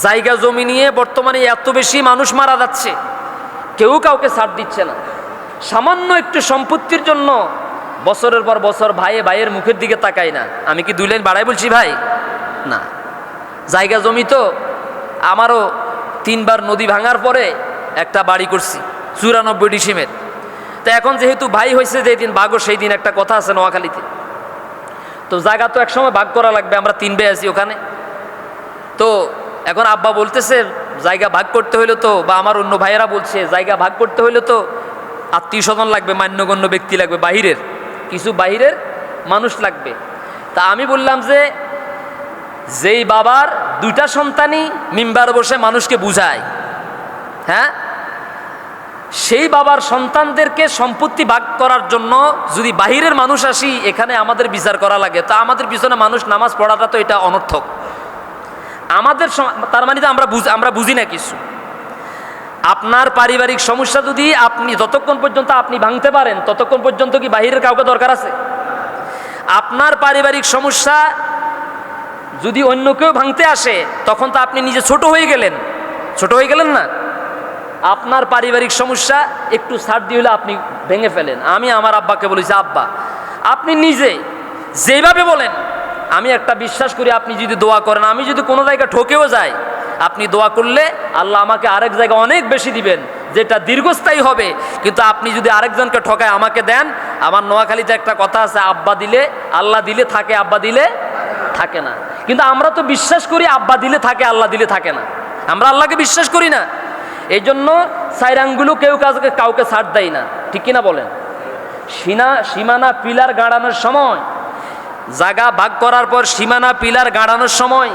জায়গা জমি নিয়ে বর্তমানে এত বেশি মানুষ মারা যাচ্ছে, কেউ কাউকে ছাড় দিচ্ছে না। সামান্য একটু সম্পত্তির জন্য বছরের পর বছর ভাইয়ের মুখের দিকে তাকাই না। আমি কি 2 লাইন বাড়াই বলছি ভাই? না, জায়গা জমি তো আমারও 3 বার নদী ভাঙার পরে একটা বাড়ি করছি 94 ডিসিমের। তো এখন যেহেতু ভাই হয়েছে, যেদিন ভাগো সেই দিন একটা কথা আছে নোয়াখালীতে, তো জায়গা তো একসময় ভাগ করা লাগবে। আমরা 3 ভাই আছি ওখানে। তো এখন আব্বা বলতেছে জায়গা ভাগ করতে হইলে তো, বা আমার অন্য ভাইয়েরা বলছে জায়গা ভাগ করতে হইলে তো আত্মীয় স্বজন লাগবে, মান্যগণ্য ব্যক্তি লাগবে, কিছু বাহিরের মানুষ লাগবে। তা আমি বললাম যে যেই বাবার 2টা সন্তানই মিম্বার বসে মানুষকে বুঝায়, হ্যাঁ, সেই বাবার সন্তানদেরকে সম্পত্তি ভাগ করার জন্য যদি বাহিরের মানুষ আসি এখানে আমাদের বিচার করা লাগে, তা আমাদের পিছনে মানুষ নামাজ পড়াটা তো এটা অনর্থক। আমাদের তার মানে তো আমরা বুঝি না কিছু। আপনার পারিবারিক সমস্যা যদি আপনি যতক্ষণ পর্যন্ত আপনি ভাঙতে পারেন ততক্ষণ পর্যন্ত কি বাহিরের কাউকে দরকার আছে? আপনার পারিবারিক সমস্যা যদি অন্য কেউ ভাঙতে আসে তখন তো আপনি নিজে ছোট হয়ে গেলেন না। আপনার পারিবারিক সমস্যা একটু ছাড় দিয়ে হলে আপনি ভেঙে ফেলেন। আমি আমার আব্বাকে বলেছি, আব্বা আপনি নিজে যেভাবে বলেন আমি একটা বিশ্বাস করি, আপনি যদি দোয়া করেন, আমি যদি কোনো জায়গায় ঠকেও যাই, আপনি দোয়া করলে আল্লাহ আমাকে আরেক জায়গায় অনেক বেশি দিবেন, যেটা দীর্ঘস্থায়ী হবে। কিন্তু আপনি যদি আরেকজনকে ঠকায় আমাকে দেন, আমার নোয়াখালীতে একটা কথা আছে, আব্বা দিলে আল্লাহ দিলে থাকে, আব্বা দিলে থাকে না। কিন্তু আমরা তো বিশ্বাস করি আব্বা দিলে থাকে, আল্লাহ দিলে থাকে না। আমরা আল্লাহকে বিশ্বাস করি না। এই জন্য 4 আঙ্গুলও কেউ কাউকে ছাড় দেয় না, ঠিক কিনা বলেন? সীমানা পিলার গাড়ানোর সময়, জায়গা ভাগ করার পর সীমানা পিলার গাড়ানোর সময়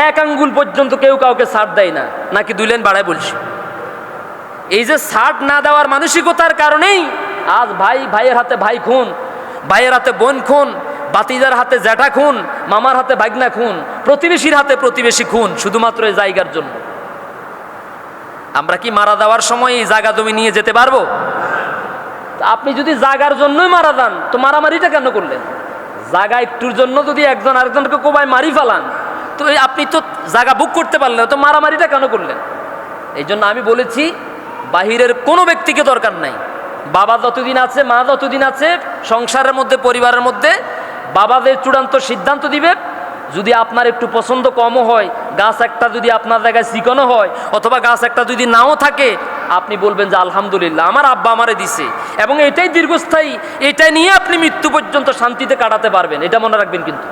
1 আঙ্গুল পর্যন্ত কেউ কাউকে ছাড় দেয় না। নাকি 2 লাইন বাড়ায় বলছি? এই যে ছাড় না দেওয়ার মানসিকতার কারণেই আজ ভাইয়ের হাতে ভাই খুন, ভাইয়ের হাতে বোন খুন, বাতিজার হাতে জ্যাঠা খুন, মামার হাতে ভাগনা খুন, প্রতিবেশীর হাতে প্রতিবেশী খুন, শুধুমাত্র এই জায়গার জন্য। আমরা কি মারা যাওয়ার সময় এই জায়গা জমি নিয়ে যেতে পারবো? আপনি যদি জায়গার জন্যই মারা যান তো মারামারিটা কেন করলেন? জায়গা একটুর জন্য যদি একজন আরেকজনকে কোবায় মারি ফেলান, তো আপনি তো জায়গা বুক করতে পারলেন, তো মারামারিটা কেন করলেন? এই জন্য আমি বলেছি বাহিরের কোনো ব্যক্তিকে দরকার নাই। বাবা যতদিন আছে, মা যতদিন আছে, সংসারের মধ্যে, পরিবারের মধ্যে বাবাদের চূড়ান্ত সিদ্ধান্ত দিবে। যদি আপনার একটু পছন্দ কমও হয়, গাছ একটা যদি আপনার জায়গায় চিকনও হয়, অথবা গাছ একটা যদি নাও থাকে, আপনি বলবেন যে আলহামদুলিল্লাহ আমার আব্বা আমারে দিছে, এবং এটাই দীর্ঘস্থায়ী, এটাই নিয়ে আপনি মৃত্যু পর্যন্ত শান্তিতে কাটাতে পারবেন, এটা মনে রাখবেন কিন্তু।